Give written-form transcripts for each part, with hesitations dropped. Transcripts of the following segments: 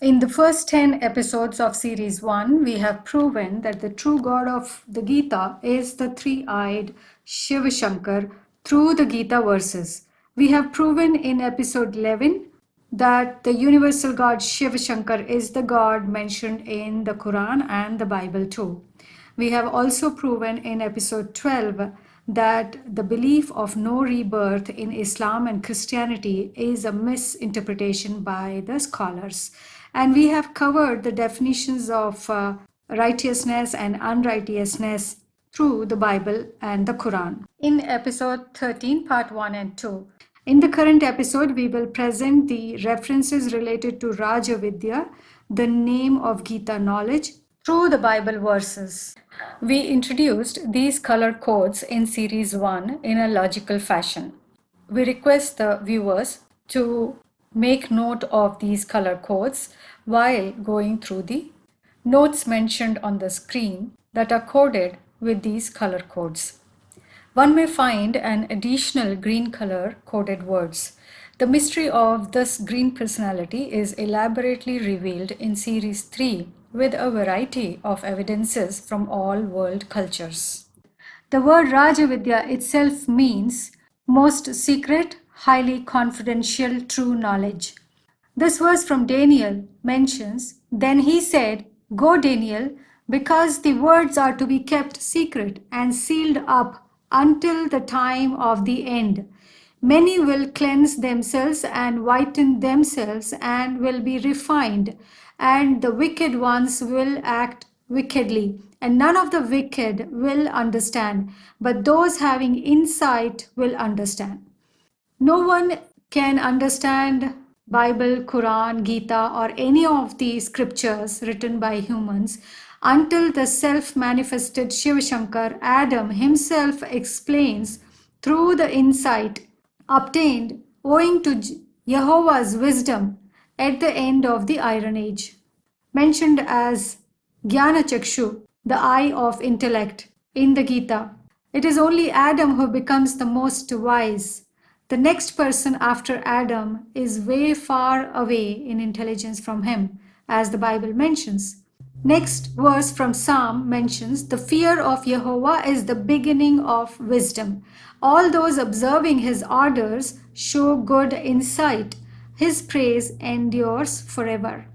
In the first 10 episodes of Series 1, we have proven that the true God of the Gita is the three-eyed Shiva Shankar through the Gita verses. We have proven in episode 11 that the universal God Shiva Shankar is the God mentioned in the Quran and the Bible too. We have also proven in episode 12 that the belief of no rebirth in Islam and Christianity is a misinterpretation by the scholars. And we have covered the definitions of righteousness and unrighteousness through the Bible and the Quran. In episode 13, part 1 and 2. In the current episode, we will present the references related to Rajavidya, the name of Gita knowledge, through the Bible verses. We introduced these color codes in series 1 in a logical fashion. We request the viewers to make note of these color codes while going through the notes mentioned on the screen that are coded with these color codes. One may find an additional green color coded words. The mystery of this green personality is elaborately revealed in Series 3 with a variety of evidences from all world cultures. The word Rajavidya itself means most secret, highly confidential, true knowledge. This verse from Daniel mentions, Then he said, Go, Daniel, because the words are to be kept secret and sealed up until the time of the end. Many will cleanse themselves and whiten themselves and will be refined, and the wicked ones will act wickedly, and none of the wicked will understand, but those having insight will understand. No one can understand Bible, Quran, Gita, or any of the scriptures written by humans until the self-manifested Shiva Shankar, Adam himself explains through the insight obtained owing to Jehovah's wisdom at the end of the Iron Age, mentioned as Jnana Chakshu, the eye of intellect, in the Gita. It is only Adam who becomes the most wise. The next person after Adam is way far away in intelligence from him, as the Bible mentions. Next verse from Psalm mentions the fear of Jehovah is the beginning of wisdom. All those observing his orders show good insight. His praise endures forever.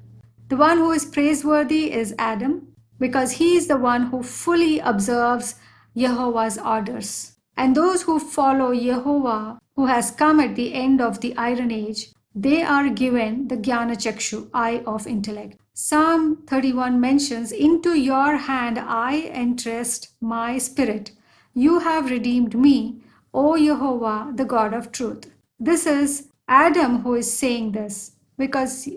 The one who is praiseworthy is Adam because he is the one who fully observes Jehovah's orders. And those who follow Jehovah, who has come at the end of the Iron Age, they are given the Jnana Chakshu, eye of intellect. Psalm 31 mentions, Into your hand I entrust my spirit. You have redeemed me, O Jehovah, the God of truth. This is Adam who is saying this because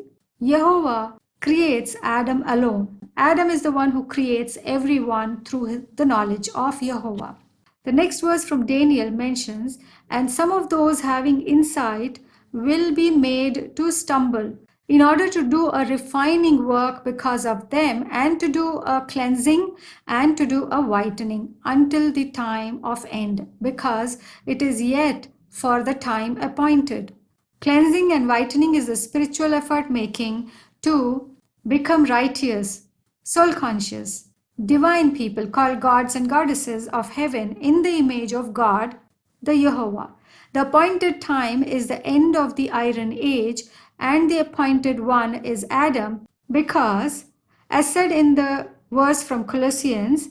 Jehovah creates Adam alone. Adam is the one who creates everyone through the knowledge of Jehovah. The next verse from Daniel mentions, and some of those having insight will be made to stumble in order to do a refining work because of them and to do a cleansing and to do a whitening until the time of end because it is yet for the time appointed. Cleansing and whitening is the spiritual effort making to become righteous, soul conscious, divine people called gods and goddesses of heaven in the image of God, the Jehovah. The appointed time is the end of the Iron Age, and the appointed one is Adam, because, as said in the verse from Colossians,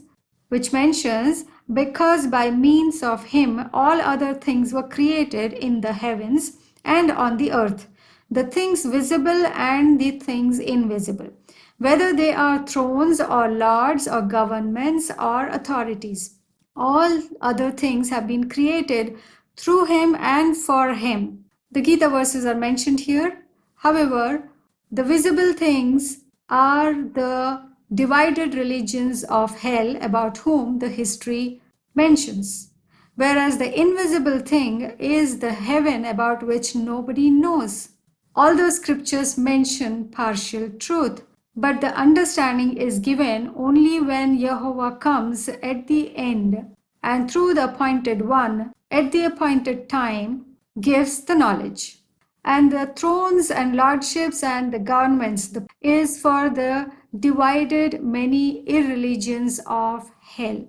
which mentions, because by means of him all other things were created in the heavens and on the earth, the things visible and the things invisible, whether they are thrones or lords or governments or authorities. All other things have been created through him and for him. The Gita verses are mentioned here. However, the visible things are the divided religions of hell about whom the history mentions, whereas the invisible thing is the heaven about which nobody knows. Although scriptures mention partial truth, but the understanding is given only when Jehovah comes at the end and through the appointed one at the appointed time gives the knowledge. And the thrones and lordships and the governments is for the divided many irreligions of hell.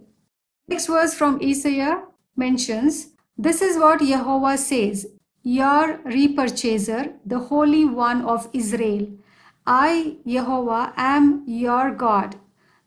Next verse from Isaiah mentions, this is what Jehovah says, your repurchaser, the Holy One of Israel. I, Jehovah, am your God,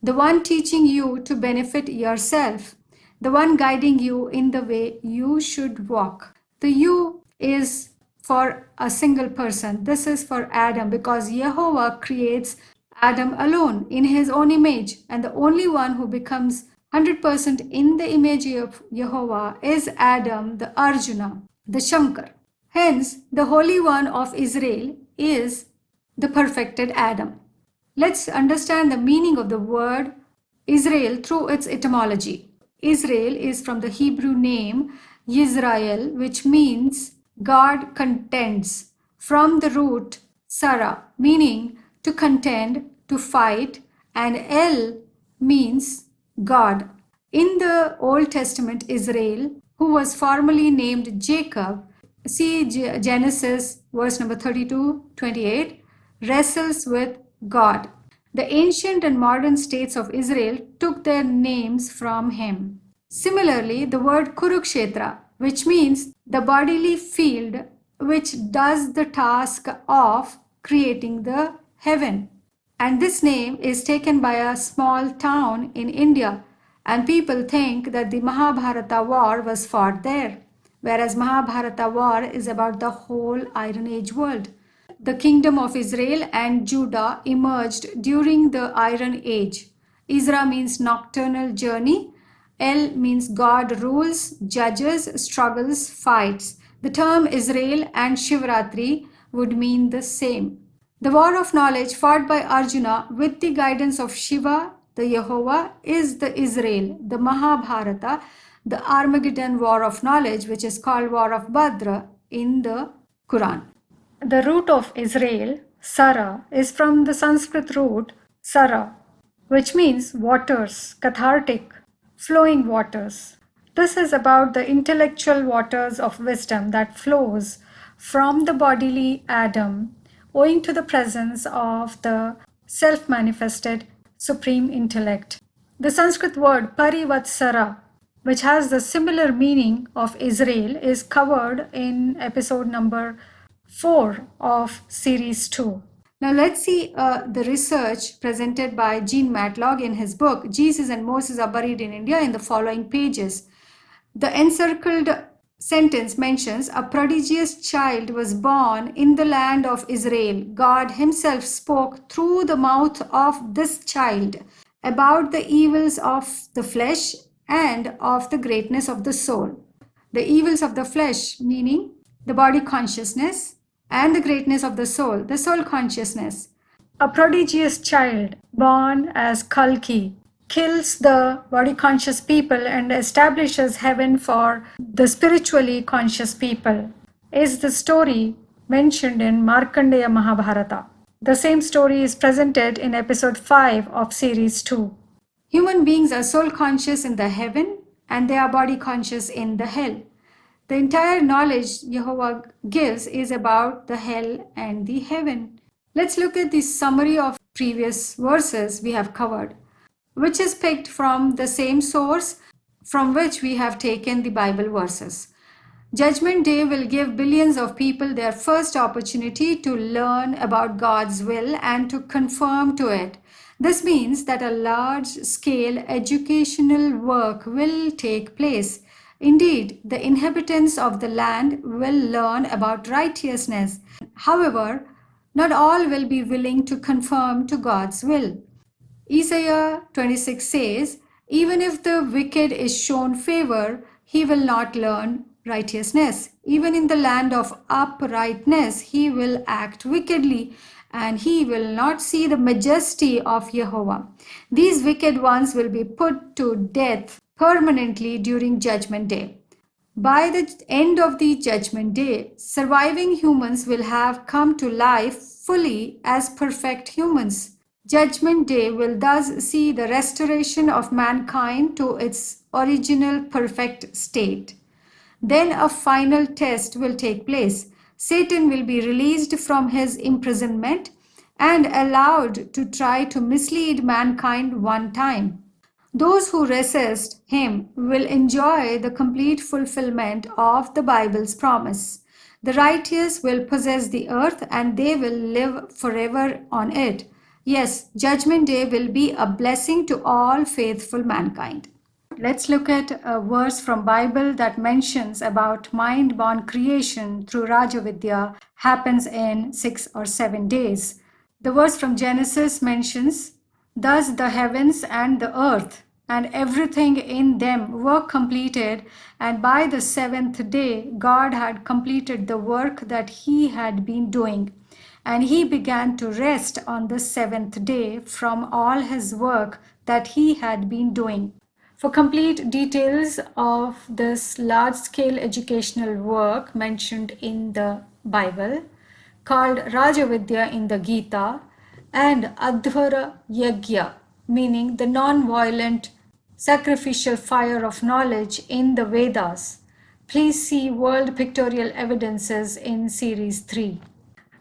the one teaching you to benefit yourself, the one guiding you in the way you should walk. The you is for a single person. This is for Adam because Jehovah creates Adam alone in his own image, and the only one who becomes 100% in the image of Jehovah is Adam, the Arjuna, the Shankar. Hence, the Holy One of Israel is the perfected Adam. Let's understand the meaning of the word Israel through its etymology. Israel is from the Hebrew name Yisrael, which means God contends, from the root Sarah, meaning to contend, to fight, and El means God. In the Old Testament, Israel, who was formerly named Jacob, see Genesis verse number 32-28, wrestles with God. The ancient and modern states of Israel took their names from him. Similarly, the word Kurukshetra, which means the bodily field which does the task of creating the heaven. And this name is taken by a small town in India, and people think that the Mahabharata war was fought there, whereas Mahabharata war is about the whole Iron Age world. The kingdom of Israel and Judah emerged during the Iron Age. Isra means nocturnal journey. El means God rules, judges, struggles, fights. The term Israel and Shivratri would mean the same. The war of knowledge fought by Arjuna with the guidance of Shiva, the Jehovah, is the Israel, the Mahabharata, the Armageddon war of knowledge, which is called War of Badra in the Quran. The root of Israel, Sara, is from the Sanskrit root Sara, which means waters, cathartic, flowing waters. This is about the intellectual waters of wisdom that flows from the bodily Adam, owing to the presence of the self-manifested supreme intellect. The Sanskrit word Parivatsara, which has the similar meaning of Israel, is covered in episode number 4 of series 2. Now let's see the research presented by Gene Matlock in his book, Jesus and Moses Are Buried in India, in the following pages. The encircled sentence mentions a prodigious child was born in the land of Israel. God himself spoke through the mouth of this child about the evils of the flesh and of the greatness of the soul. The evils of the flesh, meaning the body consciousness, and the greatness of the soul consciousness. A prodigious child born as Kalki kills the body conscious people and establishes heaven for the spiritually conscious people, is the story mentioned in Markandeya Mahabharata. The same story is presented in episode 5 of series 2. Human beings are soul conscious in the heaven and they are body conscious in the hell. The entire knowledge Jehovah gives is about the hell and the heaven. Let's look at the summary of previous verses we have covered, which is picked from the same source from which we have taken the Bible verses. Judgment Day will give billions of people their first opportunity to learn about God's will and to conform to it. This means that a large-scale educational work will take place. Indeed, the inhabitants of the land will learn about righteousness. However, not all will be willing to conform to God's will. Isaiah 26 says, even if the wicked is shown favor, he will not learn righteousness. Even in the land of uprightness, he will act wickedly, and he will not see the majesty of Jehovah. These wicked ones will be put to death permanently during Judgment Day. By the end of the Judgment Day, surviving humans will have come to life fully as perfect humans. Judgment Day will thus see the restoration of mankind to its original perfect state. Then a final test will take place. Satan will be released from his imprisonment and allowed to try to mislead mankind one time. Those who resist him will enjoy the complete fulfillment of the Bible's promise. The righteous will possess the earth and they will live forever on it. Yes, Judgment Day will be a blessing to all faithful mankind. Let's look at a verse from Bible that mentions about mind-born creation through Rajavidya happens in 6 or 7 days. The verse from Genesis mentions, "Thus the heavens and the earth and everything in them were completed, and by the seventh day God had completed the work that he had been doing. And he began to rest on the seventh day from all his work that he had been doing." For complete details of this large-scale educational work mentioned in the Bible, called Rajavidya in the Gita, and Adhara Yagya, meaning the non-violent sacrificial fire of knowledge in the Vedas, please see World Pictorial Evidences in Series 3.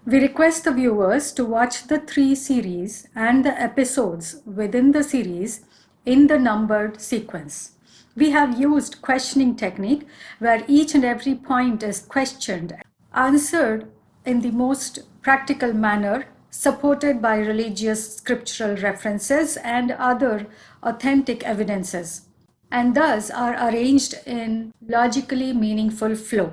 We request the viewers to watch the 3 series and the episodes within the series in the numbered sequence. We have used questioning technique where each and every point is questioned, answered in the most practical manner, supported by religious scriptural references and other authentic evidences, and thus are arranged in logically meaningful flow.